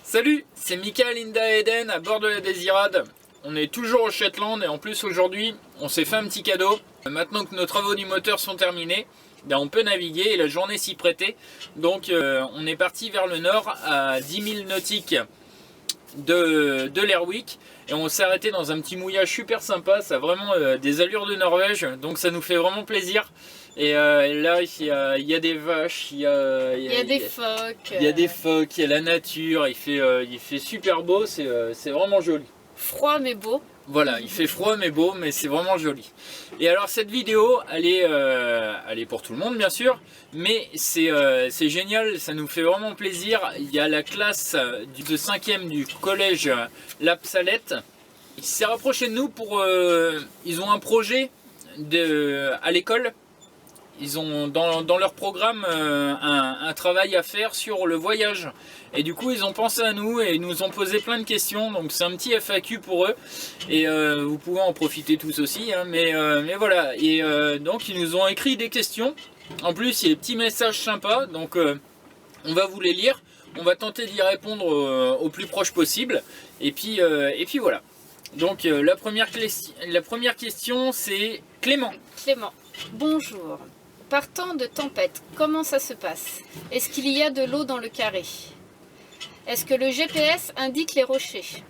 Salut, c'est Mika, Linda et Eden à bord de la Désirade. On est toujours au Shetland et en plus aujourd'hui on s'est fait un petit cadeau. Maintenant que nos travaux du moteur sont terminés, on peut naviguer et la journée s'y prêtait. Donc on est parti vers le nord à 10 000 nautiques de l'Airwick. Et on s'est arrêté dans un petit mouillage super sympa, ça a vraiment des allures de Norvège, donc ça nous fait vraiment plaisir. Et là il y a des vaches, il y a des phoques. Il y a des phoques, il y a la nature, il fait super beau, c'est vraiment joli. Froid mais beau. Voilà, il fait froid mais beau, mais c'est vraiment joli. Et alors cette vidéo, elle est pour tout le monde bien sûr, mais c'est génial, ça nous fait vraiment plaisir. Il y a la classe de 5e du collège La Salette. Il s'est rapproché de nous pour... ils ont un projet à l'école. Ils ont dans leur programme un travail à faire sur le voyage. Et du coup ils ont pensé à nous et ils nous ont posé plein de questions. Donc c'est un petit FAQ pour eux. Et vous pouvez en profiter tous aussi. Hein, mais voilà. Et donc ils nous ont écrit des questions. En plus il y a des petits messages sympas. Donc on va vous les lire. On va tenter d'y répondre au plus proche possible. Et puis voilà. Donc la première question c'est Clément. Clément, bonjour. Partant de tempête, comment ça se passe? Est-ce qu'il y a de l'eau dans le carré? Est-ce que le GPS indique les rochers?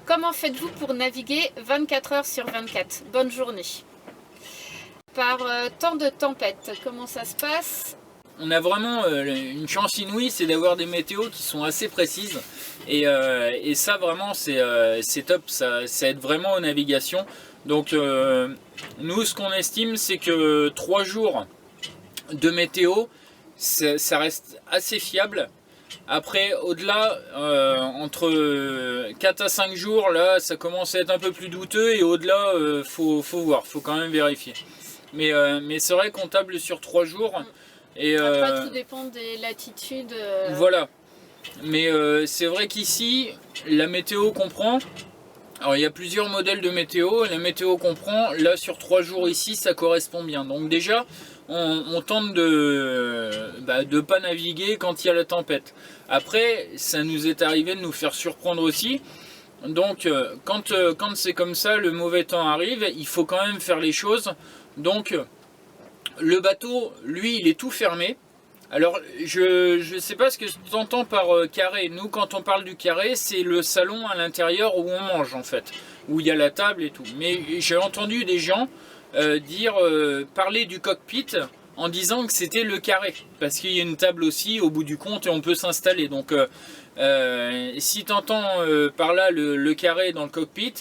Comment faites-vous pour naviguer 24 heures sur 24? Bonne journée. Par temps de tempête, comment ça se passe? On a vraiment une chance inouïe, c'est d'avoir des météos qui sont assez précises. Et ça vraiment c'est top, ça aide vraiment aux navigations. Donc nous ce qu'on estime c'est que 3 jours de météo ça reste assez fiable. Après au-delà entre 4 à 5 jours là ça commence à être un peu plus douteux et au-delà faut voir, faut quand même vérifier. Mais c'est vrai qu'on table sur 3 jours. Et après tout dépend des latitudes. Voilà. Mais c'est vrai qu'ici la météo qu'on prend, alors il y a plusieurs modèles de météo, la météo qu'on prend là sur 3 jours ici ça correspond bien. Donc déjà on tente de pas naviguer quand il y a la tempête. Après ça nous est arrivé de nous faire surprendre aussi. Donc quand c'est comme ça, le mauvais temps arrive, il faut quand même faire les choses. Donc le bateau lui il est tout fermé. Alors je sais pas ce que tu entends par carré. Nous quand on parle du carré c'est le salon à l'intérieur où on mange en fait, où il y a la table et tout. Mais j'ai entendu des gens parler du cockpit en disant que c'était le carré, parce qu'il y a une table aussi au bout du compte et on peut s'installer. Donc si tu entends par là le carré dans le cockpit,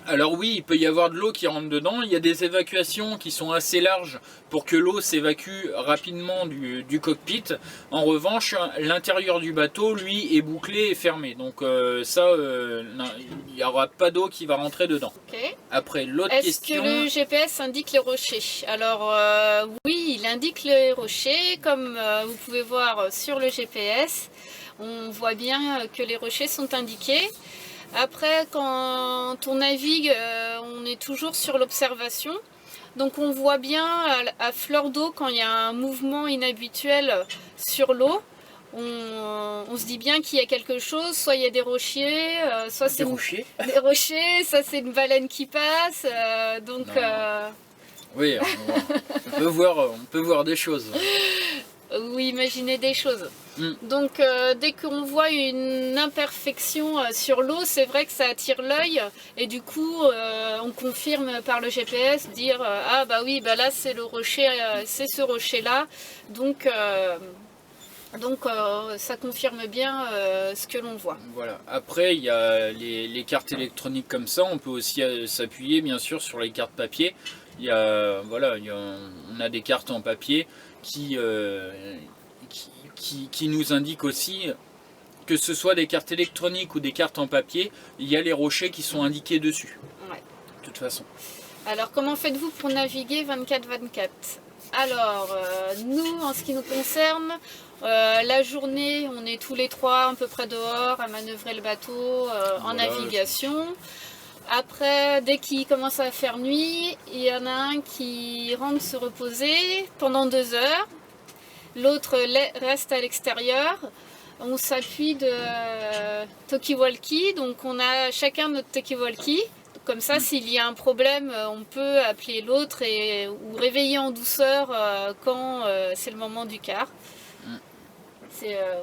alors oui, il peut y avoir de l'eau qui rentre dedans, il y a des évacuations qui sont assez larges pour que l'eau s'évacue rapidement du cockpit. En revanche, l'intérieur du bateau, lui, est bouclé et fermé. Donc il n'y aura pas d'eau qui va rentrer dedans. Okay. Après, l'autre question... Est-ce que le GPS indique les rochers? Alors oui, il indique les rochers, comme vous pouvez voir sur le GPS. On voit bien que les rochers sont indiqués. Après, quand on navigue, on est toujours sur l'observation. Donc on voit bien à fleur d'eau quand il y a un mouvement inhabituel sur l'eau. On se dit bien qu'il y a quelque chose, soit il y a des rochers, soit c'est des rochers, ça c'est une baleine qui passe. Oui, on peut voir des choses. Oui, imaginer des choses. Donc dès qu'on voit une imperfection sur l'eau, c'est vrai que ça attire l'œil et du coup on confirme par le GPS, dire ah bah oui, bah là c'est le rocher, c'est ce rocher là, donc ça confirme bien ce que l'on voit. Voilà. Après il y a les cartes électroniques comme ça, on peut aussi s'appuyer bien sûr sur les cartes papier. On a des cartes en papier qui nous indiquent aussi, que ce soit des cartes électroniques ou des cartes en papier, il y a les rochers qui sont indiqués dessus. Ouais. De toute façon. Alors comment faites-vous pour naviguer 24/24? Alors nous, en ce qui nous concerne, la journée on est tous les 3 à peu près dehors à manœuvrer le bateau en navigation. Après, dès qu'il commence à faire nuit, il y en a un qui rentre se reposer pendant 2 heures. L'autre reste à l'extérieur. on s'appuie de talkie-walkie, donc on a chacun notre talkie-walkie. Comme ça, s'il y a un problème, on peut appeler l'autre ou réveiller en douceur quand c'est le moment du quart.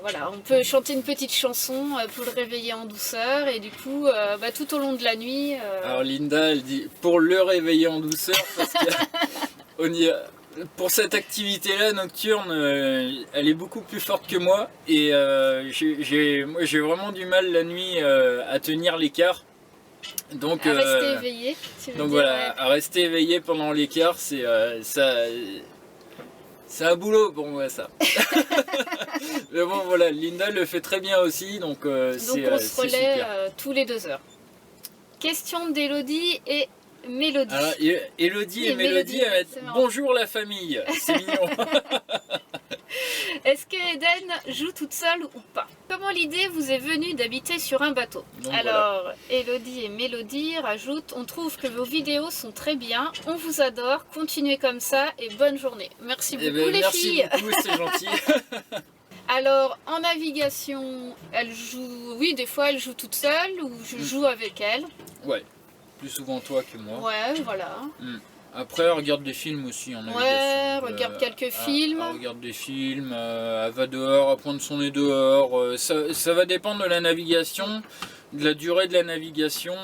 Voilà, on peut chanter une petite chanson pour le réveiller en douceur et du coup, tout au long de la nuit... Alors Linda, elle dit pour le réveiller en douceur, parce que pour cette activité-là nocturne, elle est beaucoup plus forte que moi et j'ai vraiment du mal la nuit à tenir l'écart. Donc, à rester éveillé. Donc voilà, à rester éveillé pendant l'écart, c'est un boulot pour moi ça. Mais bon voilà, Linda le fait très bien aussi, donc on se relaie tous les 2 heures. Question d'Élodie et Mélodie. Alors Élodie et Mélodie, elle va être bonjour la famille, c'est mignon. Est-ce que Eden joue toute seule ou pas? Comment l'idée vous est venue d'habiter sur un bateau? Donc, alors, voilà. Élodie et Mélodie rajoutent: on trouve que vos vidéos sont très bien, on vous adore, continuez comme ça et bonne journée. Merci beaucoup les filles. Merci beaucoup, c'est gentil. Alors, en navigation, elle joue, oui, des fois elle joue toute seule ou je joue avec elle. Ouais, plus souvent toi que moi. Ouais, voilà. Après, elle regarde des films aussi en navigation. Ouais, regarde quelques films. Elle regarde des films, elle va dehors, elle pointe son nez dehors. Ça va dépendre de la navigation, de la durée de la navigation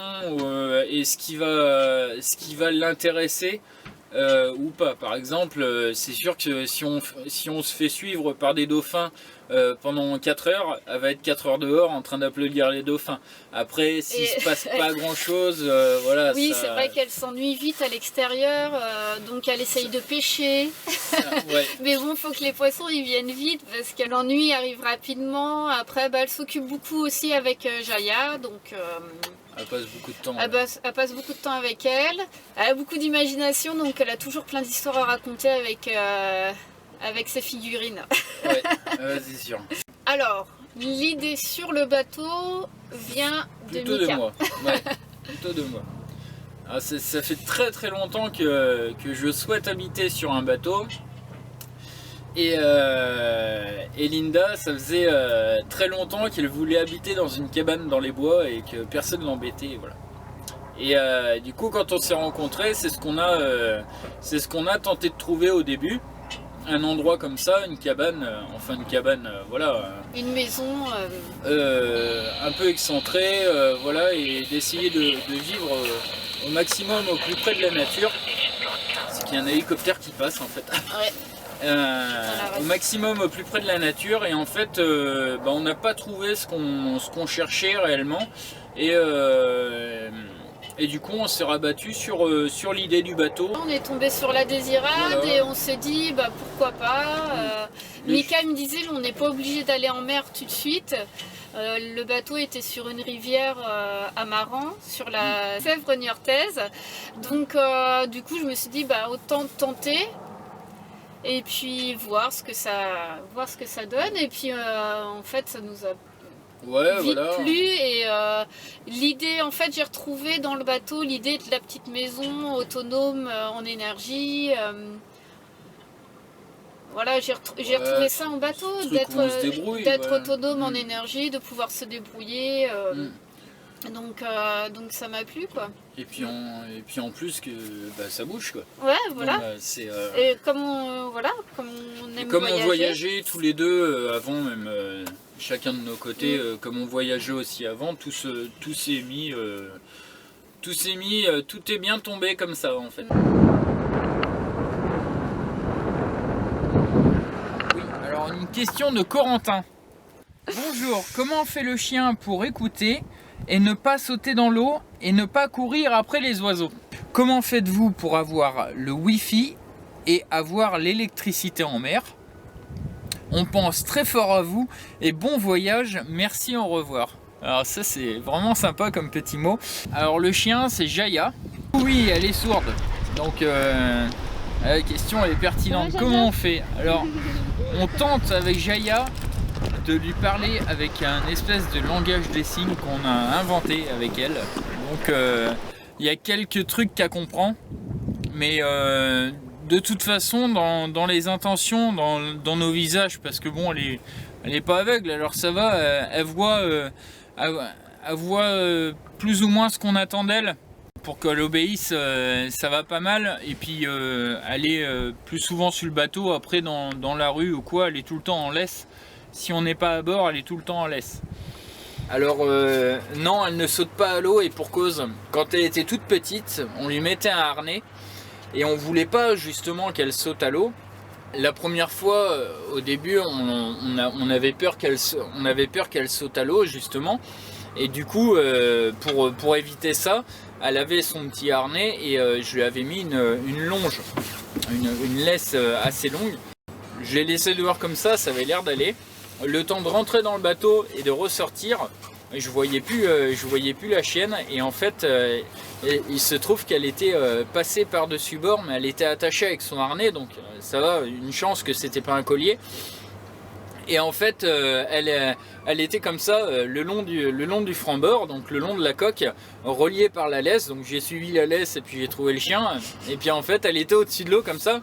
et ce qui va l'intéresser ou pas. Par exemple, c'est sûr que si on se fait suivre par des dauphins pendant 4 heures, elle va être 4 heures dehors en train d'applaudir les dauphins. Après, s'il se passe pas grand chose, voilà. Oui, ça... c'est vrai qu'elle s'ennuie vite à l'extérieur, donc elle essaye de pêcher. Ouais. Mais bon, faut que les poissons ils viennent vite parce que l'ennui arrive rapidement. Après, elle s'occupe beaucoup aussi avec Jaya, donc. Elle passe beaucoup de temps. Elle passe beaucoup de temps avec elle. Elle a beaucoup d'imagination, donc elle a toujours plein d'histoires à raconter avec ses figurines. Ouais, c'est sûr. Alors, l'idée sur le bateau vient plutôt de Mika. moi. Ouais, plutôt de moi. Alors, ça fait très très longtemps que je souhaite habiter sur un bateau. Et Linda, ça faisait très longtemps qu'elle voulait habiter dans une cabane dans les bois et que personne ne l'embêtait. Voilà. Et du coup, quand on s'est rencontrés, c'est ce qu'on a tenté de trouver au début. Un endroit comme ça, une cabane, voilà. Une maison. Un peu excentrée, voilà, et d'essayer de vivre au maximum au plus près de la nature. C'est qu'il y a un hélicoptère qui passe en fait. Ouais. Au maximum au plus près de la nature, et en fait on n'a pas trouvé ce qu'on cherchait réellement, et du coup on s'est rabattu sur l'idée du bateau. On est tombé sur la Désirade, voilà. Et on s'est dit pourquoi pas. Mika me disait on n'est pas obligé d'aller en mer tout de suite. Le bateau était sur une rivière à Maran, sur la Sèvre niortaise. Donc du coup je me suis dit autant tenter. Et puis voir ce que ça donne. Et puis en fait ça nous a vite plu. Et l'idée, en fait, j'ai retrouvé dans le bateau l'idée de la petite maison autonome en énergie. Voilà, j'ai retrouvé ça en bateau, d'être autonome en énergie, de pouvoir se débrouiller. Donc ça m'a plu quoi. Et puis en plus que ça bouge quoi. Ouais voilà. Donc, et comme on aime voyager. On voyageait tous les deux avant même chacun de nos côtés, comme on voyageait aussi avant, tout s'est mis, tout est bien tombé comme ça en fait. Oui, alors une question de Corentin. Bonjour, comment fait le chien pour écouter et ne pas sauter dans l'eau et ne pas courir après les oiseaux? Comment faites-vous pour avoir le Wi-Fi et avoir l'électricité en mer? On pense très fort à vous et bon voyage, merci, au revoir. Alors ça c'est vraiment sympa comme petit mot. Alors le chien c'est Jaya. Oui, elle est sourde, donc la question elle est pertinente. Comment on fait? Alors on tente avec Jaya de lui parler avec un espèce de langage des signes qu'on a inventé avec elle. Donc il y a quelques trucs qu'elle comprend, mais de toute façon dans les intentions, dans nos visages, parce que bon elle est pas aveugle, alors ça va, elle voit, plus ou moins ce qu'on attend d'elle. Pour qu'elle obéisse, ça va pas mal. Et puis elle est plus souvent sur le bateau. Après dans la rue ou quoi, elle est tout le temps en laisse. Si on n'est pas à bord, elle est tout le temps en laisse. Alors non, elle ne saute pas à l'eau, et pour cause. Quand elle était toute petite, on lui mettait un harnais et on voulait pas justement qu'elle saute à l'eau. La première fois, au début, on avait peur qu'elle saute à l'eau justement. Et du coup, pour éviter ça, elle avait son petit harnais et je lui avais mis une longe, une laisse assez longue. Je l'ai laissé dehors comme ça avait l'air d'aller. Le temps de rentrer dans le bateau et de ressortir, je voyais plus la chienne. Et en fait, il se trouve qu'elle était passée par-dessus bord, mais elle était attachée avec son harnais, donc ça va, une chance que c'était pas un collier. Et en fait, elle était comme ça le long du franc-bord, donc le long de la coque, reliée par la laisse. Donc j'ai suivi la laisse et puis j'ai trouvé le chien. Et puis en fait, elle était au-dessus de l'eau comme ça.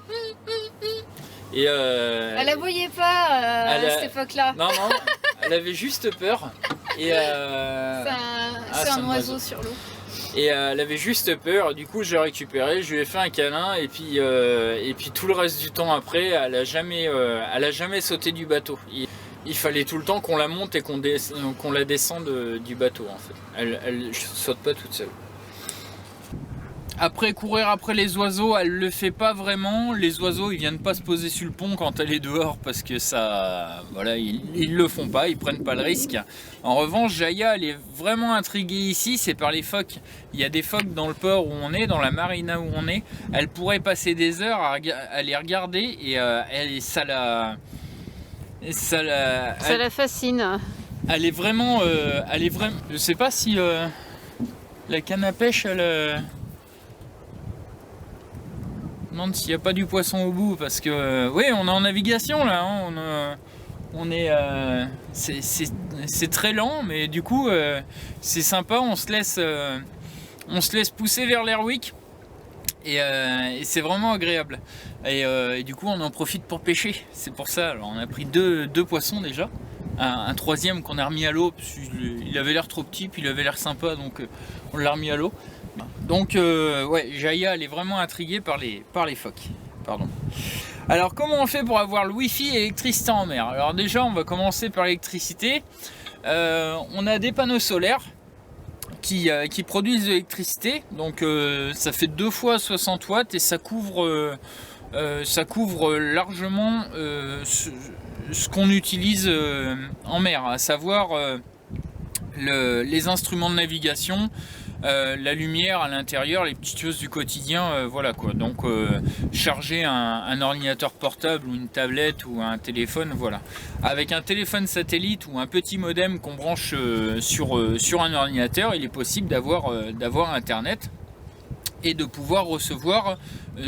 Et elle la voyait pas à cette époque-là. Non, elle avait juste peur. Et c'est un oiseau sur l'eau. Et elle avait juste peur. Du coup, je l'ai récupéré, je lui ai fait un câlin, et puis tout le reste du temps après, elle a jamais sauté du bateau. Il fallait tout le temps qu'on la monte et qu'on la descende du bateau en fait. Elle saute pas toute seule. Après, courir après les oiseaux, elle le fait pas vraiment. Les oiseaux, ils viennent pas se poser sur le pont quand elle est dehors parce que ça, voilà, ils le font pas, ils prennent pas le risque. En revanche, Jaya, elle est vraiment intriguée ici, c'est par les phoques. Il y a des phoques dans le port où on est, dans la marina où on est. Elle pourrait passer des heures à les regarder et ça la fascine. Elle est vraiment, je sais pas si la canne à pêche, elle demande s'il n'y a pas du poisson au bout, parce que oui, on est en navigation là, hein, on est c'est très lent, mais du coup c'est sympa, on se laisse pousser vers l'Airwick et c'est vraiment agréable, et du coup on en profite pour pêcher. C'est pour ça, alors on a pris deux poissons déjà, un troisième qu'on a remis à l'eau, il avait l'air trop petit, puis il avait l'air sympa, donc on l'a remis à l'eau. Donc ouais, Jaya, elle est vraiment intriguée par les phoques. Pardon. Alors comment on fait pour avoir le wifi et l'électricité en mer? Alors déjà, on va commencer par l'électricité. On a des panneaux solaires qui produisent de l'électricité. Donc ça fait 2 fois 60 watts et ça couvre largement ce qu'on utilise en mer, à savoir les instruments de navigation, la lumière à l'intérieur, les petites choses du quotidien, voilà quoi. Donc charger un ordinateur portable ou une tablette ou un téléphone, voilà. Avec un téléphone satellite ou un petit modem qu'on branche sur un ordinateur, il est possible d'avoir internet et de pouvoir recevoir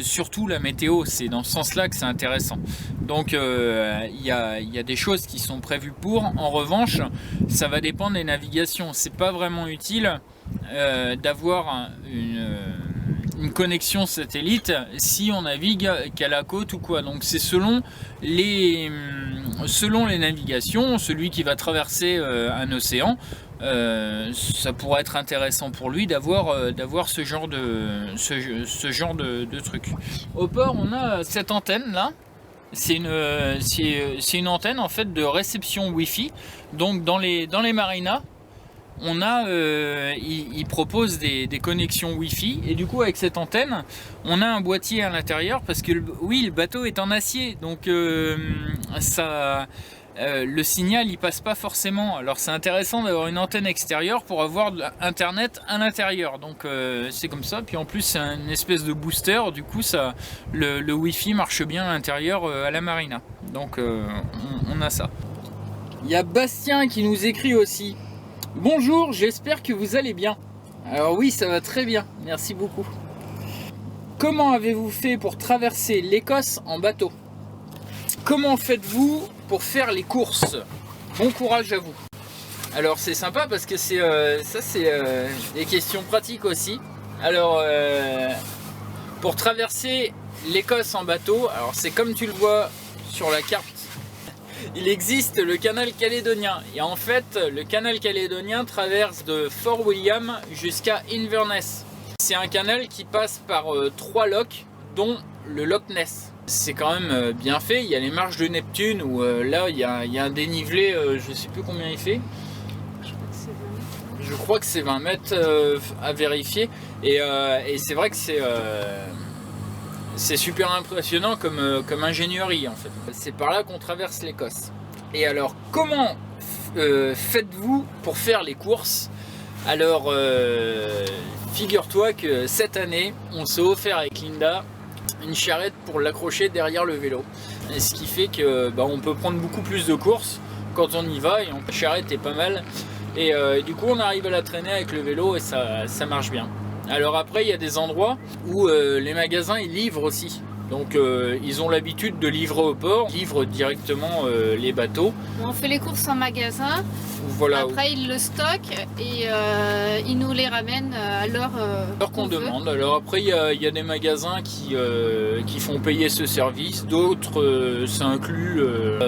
surtout la météo. C'est dans ce sens-là que c'est intéressant. Donc il y a des choses qui sont prévues pour. En revanche, ça va dépendre des navigations. C'est pas vraiment utile d'avoir une connexion satellite si on navigue qu'à la côte ou quoi. Donc c'est selon les navigations. Celui qui va traverser un océan, ça pourrait être intéressant pour lui d'avoir ce genre de truc. Au port, on a cette antenne là. C'est une antenne en fait de réception Wi-Fi. Donc dans les marinas, on a, ils proposent des connexions Wi-Fi, et du coup avec cette antenne, on a un boîtier à l'intérieur parce que le bateau est en acier, donc le signal il passe pas forcément. Alors c'est intéressant d'avoir une antenne extérieure pour avoir de internet à l'intérieur, donc c'est comme ça. Puis en plus c'est une espèce de booster, du coup le Wi-Fi marche bien à l'intérieur à la marina, donc on a ça. Il y a Bastien qui nous écrit aussi: bonjour, j'espère que vous allez bien. Alors oui, ça va très bien, merci beaucoup. Comment avez-vous fait pour traverser l'Écosse en bateau? Comment faites-vous pour faire les courses? Bon courage à vous. Alors c'est sympa parce que c'est des questions pratiques aussi. Alors pour traverser l'Écosse en bateau, alors c'est comme tu le vois sur la carte. il existe le canal calédonien. Et en fait, le canal calédonien traverse de Fort William jusqu'à Inverness. C'est un canal qui passe par 3 lochs, dont le Loch Ness. C'est quand même bien fait. Il y a les marches de Neptune où là il y a un dénivelé, je ne sais plus combien il fait. Je crois que c'est 20 mètres à vérifier. Et c'est vrai que c'est super impressionnant comme ingénierie en fait. C'est par là qu'on traverse l'Écosse. Et alors comment faites-vous pour faire les courses? Alors figure-toi que cette année on s'est offert avec Linda une charrette pour l'accrocher derrière le vélo. Et ce qui fait que on peut prendre beaucoup plus de courses quand on y va et la charrette est pas mal. Et du coup on arrive à la traîner avec le vélo et ça marche bien. Alors après il y a des endroits où les magasins ils livrent aussi. Donc ils ont l'habitude de livrer au port, ils livrent directement les bateaux. On fait les courses en magasin, voilà, après ils le stockent et ils nous les ramènent à l'heure qu'on demande. Alors après il y a des magasins qui font payer ce service, d'autres ça inclut,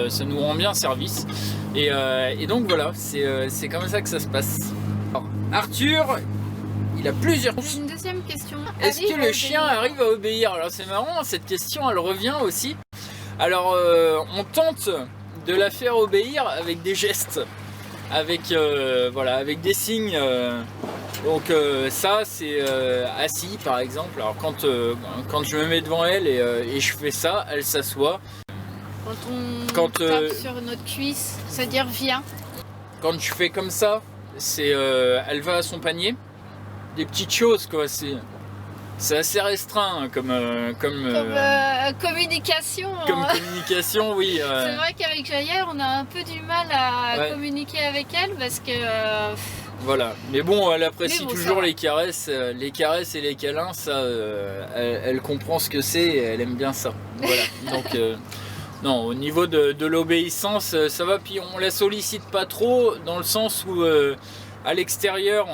ça nous rend bien service. Et donc voilà, c'est comme ça que ça se passe. Alors, Arthur, il a plusieurs... J'ai une deuxième question. Est-ce que le chien arrive à obéir? Alors c'est marrant, cette question elle revient aussi. Alors on tente de la faire obéir avec des gestes, avec voilà, avec des signes. Donc ça c'est assis par exemple. Alors quand je me mets devant elle et je fais ça, elle s'assoit. Quand on tape sur notre cuisse, c'est-à-dire viens. Quand je fais comme ça, c'est elle va à son panier. Des petites choses quoi, c'est assez restreint comme communication. Comme communication, oui. C'est vrai qu'avec Jaïa, on a un peu du mal à communiquer avec elle parce que... Voilà, mais bon, elle apprécie toujours les caresses et les câlins, ça, elle comprend ce que c'est et elle aime bien ça. Voilà, donc... non, au niveau de l'obéissance, ça va, puis on la sollicite pas trop, dans le sens où à l'extérieur,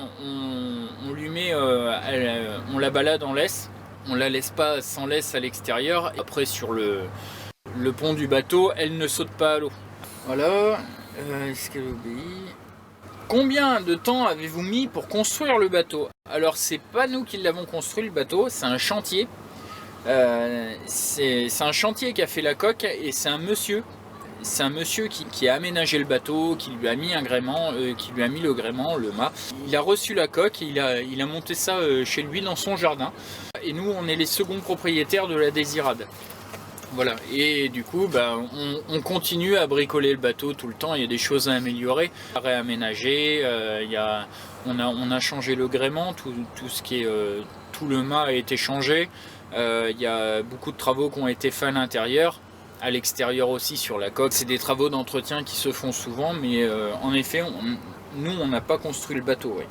on lui met, on la balade en laisse, on la laisse pas sans laisse à l'extérieur. Après sur le pont du bateau, elle ne saute pas à l'eau. Voilà, est-ce qu'elle obéit? Combien de temps avez-vous mis pour construire le bateau? Alors c'est pas nous qui l'avons construit le bateau, c'est un chantier. C'est un chantier qui a fait la coque et c'est un monsieur qui a aménagé le bateau, qui lui a mis un gréement, qui lui a mis le gréement, le mât. Il a reçu la coque, il a monté ça chez lui dans son jardin. Et nous on est les seconds propriétaires de la Désirade. Voilà, et du coup on continue à bricoler le bateau tout le temps, il y a des choses à améliorer, à réaménager, on a changé le gréement, tout ce qui est tout le mât a été changé. Il y a beaucoup de travaux qui ont été faits à l'intérieur, à l'extérieur aussi sur la coque. C'est des travaux d'entretien qui se font souvent, mais en effet, nous on n'a pas construit le bateau. Oui.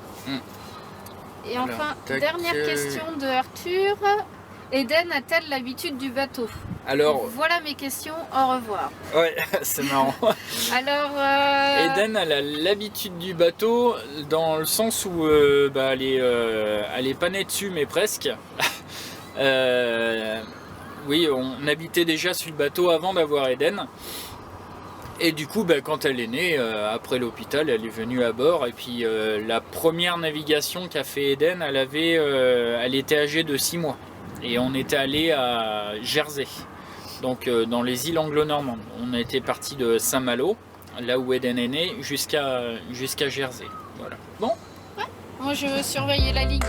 Et enfin, dernière question de Arthur. Eden a-t-elle l'habitude du bateau? Alors, voilà mes questions, au revoir. Ouais, c'est marrant. Alors, Eden a l'habitude du bateau dans le sens où elle est pas née dessus, mais presque. Oui, on habitait déjà sur le bateau avant d'avoir Eden. Et du coup, quand elle est née, après l'hôpital, elle est venue à bord. Et puis la première navigation qu'a fait Eden, elle était âgée de 6 mois. Et on était allé à Jersey, donc dans les îles anglo-normandes. On était parti de Saint-Malo, là où Eden est né, jusqu'à Jersey. Voilà. Bon. Ouais. Moi, je veux surveiller la ligne.